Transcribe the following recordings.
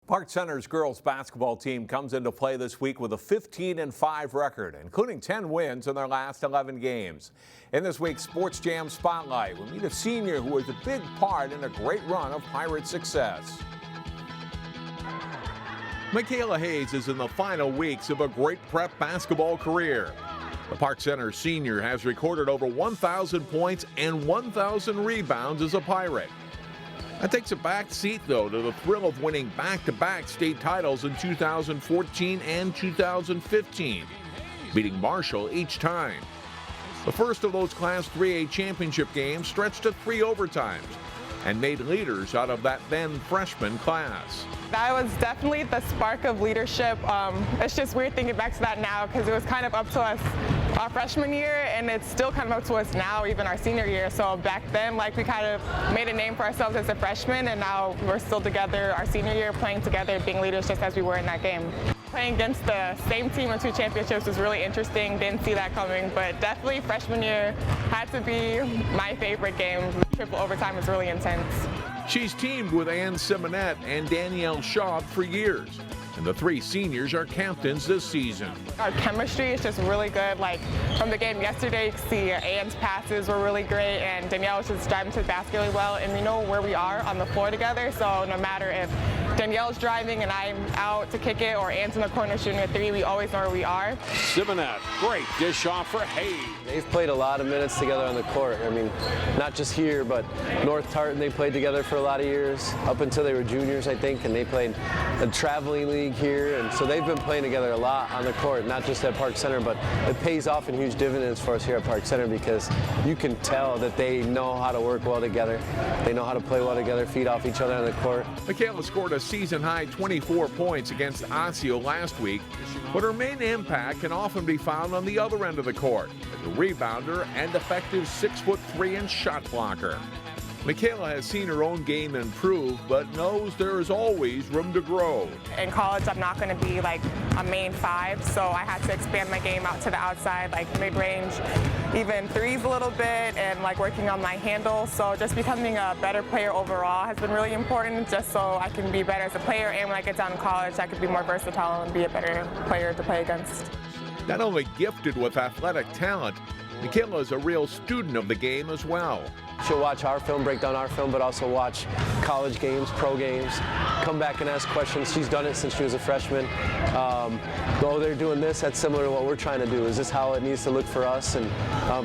Park Center's girls basketball team comes into play this week with a 15-5 record, including 10 wins in their last 11 games. In this week's Sports Jam Spotlight, we meet a senior who was a big part in a great run of Pirate success. Mikayla Hayes is in the final weeks of a great prep basketball career. The Park Center senior has recorded over 1,000 points and 1,000 rebounds as a Pirate. That takes a back seat, though, to the thrill of winning back-to-back state titles in 2014 and 2015, beating Marshall each time. The first of those Class 3A championship games stretched to 3 overtimes and made leaders out of that then freshman class. That was definitely the spark of leadership. It's just weird thinking back to that now because it was kind of up to us our freshman year, and it's still kind of up to us now, even our senior year. So back then, like, we kind of made a name for ourselves as a freshman, and now we're still together our senior year, playing together, being leaders just as we were in that game. Playing against the same team in 2 championships was really interesting. Didn't see that coming, but definitely freshman year had to be my favorite game. Triple overtime was really intense. She's teamed with Ann Simonette and Danielle Shaw for years, and the 3 seniors are captains this season. Our chemistry is just really good. Like, from the game yesterday, you can see Ann's passes were really great, and Danielle was just driving to the basket really well, and we know where we are on the floor together, so no matter if Danielle's driving and I'm out to kick it, or Ann's in the corner shooting a 3, we always know where we are. Simonette, great dish off for Hayes. They've played a lot of minutes together on the court. I mean, not just here, but North Tartan, they played together for a lot of years, up until they were juniors, I think, and they played a traveling league here, and so they've been playing together a lot on the court, not just at Park Center, but it pays off in huge dividends for us here at Park Center because you can tell that they know how to work well together. They know how to play well together, feed off each other on the court. Mikayla scored a season-high 24 points against Osseo last week, but her main impact can often be found on the other end of the court as a rebounder and effective 6'3" shot blocker. Mikayla has seen her own game improve, but knows there is always room to grow. In college, I'm not going to be like a main 5, so I had to expand my game out to the outside, like mid-range, even 3s a little bit, and like working on my handle. So just becoming a better player overall has been really important, just so I can be better as a player, and when I get down to college, I can be more versatile and be a better player to play against. Not only gifted with athletic talent, Mikayla is a real student of the game as well. She'll watch our film, break down our film, but also watch college games, pro games, come back and ask questions. She's done it since she was a freshman. Oh, they're doing this, that's similar to what we're trying to do. Is this how it needs to look for us? And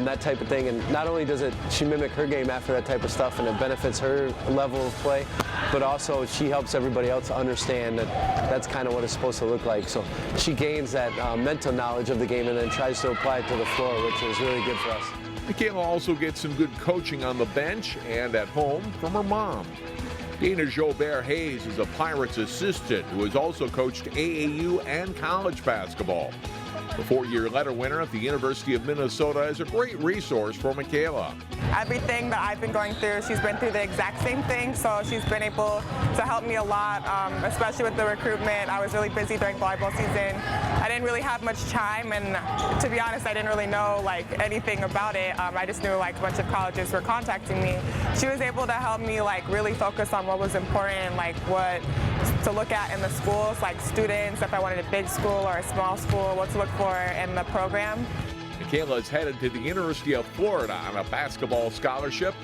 that type of thing. And not only does she mimic her game after that type of stuff, and it benefits her level of play, but also she helps everybody else understand that that's kind of what it's supposed to look like. So she gains that mental knowledge of the game and then tries to apply it to the floor, which is really good for us. Mikayla also gets some good coaching on the bench and at home from her mom. Dana Jobert Hayes is a Pirates assistant who has also coached AAU and college basketball. The 4-year letter winner at the University of Minnesota is a great resource for Mikayla. Everything that I've been going through, she's been through the exact same thing, so she's been able to help me a lot, especially with the recruitment. I was really busy during volleyball season. I didn't really have much time, and to be honest, I didn't really know like anything about it. I just knew like a bunch of colleges were contacting me. She was able to help me like really focus on what was important, like what to look at in the schools, like students, if I wanted a big school or a small school, what to look for in the program. Mikayla is headed to the University of Florida on a basketball scholarship,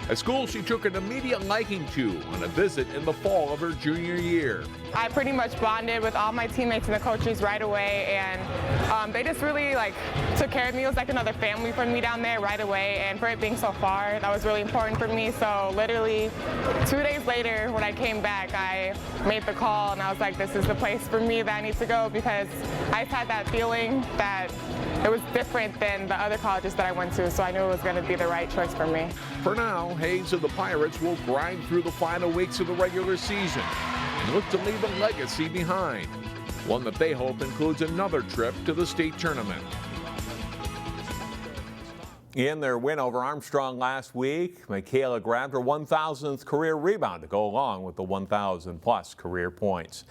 a school she took an immediate liking to on a visit in the fall of her junior year. I pretty much bonded with all my teammates and the coaches right away, and they just really like took care of me. It was like another family for me down there right away, and for it being so far, that was really important for me. So literally 2 days later when I came back, I made the call and I was like, this is the place for me that I need to go, because I just had that feeling that it was different than the other colleges that I went to, so I knew it was going to be the right choice for me. For now, Hayes and the Pirates will grind through the final weeks of the regular season and look to leave a legacy behind, one that they hope includes another trip to the state tournament. In their win over Armstrong last week, Mikayla grabbed her 1,000th career rebound to go along with the 1,000-plus career points.